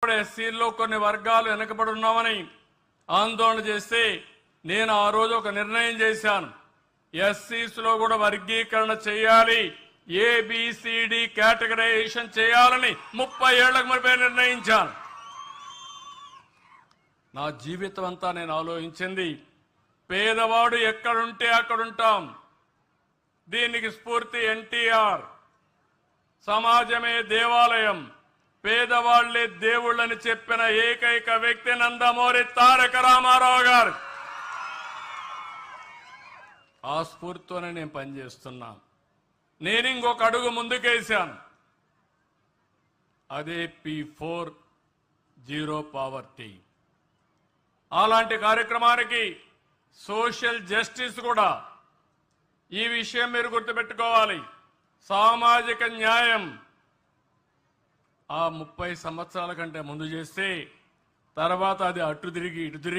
అప్పుడు ఎస్సీల్లో కొన్ని వర్గాలు వెనుకబడి ఉన్నామని ఆందోళన చేస్తే నేను ఆ రోజు ఒక నిర్ణయం చేశాను. ఎస్సీస్లో కూడా వర్గీకరణ చేయాలి, ఏబిసిడి కేటగరైజేషన్ చేయాలని 30 ఏళ్లకు మునిపే నిర్ణయించాను. నా జీవితం అంతా నేను ఆలోచించింది, పేదవాడు ఎక్కడుంటే అక్కడుంటాం. దీనికి స్ఫూర్తి ఎన్టీఆర్. సమాజమే దేవాలయం, పేదవాళ్లే దేవుళ్ళని చెప్పిన ఏకైక వ్యక్తి నందమూరి తారక రామారావు గారు. ఆ స్ఫూర్తితోనే నేను పనిచేస్తున్నా. నేను ఇంకొక అడుగు ముందుకేశాను, అదే P4 జీరో పావర్టీ. అలాంటి కార్యక్రమానికి సోషల్ జస్టిస్ కూడా. ఈ విషయం మీరు గుర్తుపెట్టుకోవాలి. సామాజిక న్యాయం ఆ 30 సంవత్సరాల కంటే ముందు చేస్తే తర్వాత అది అటు తిరిగి ఇటు తిరిగి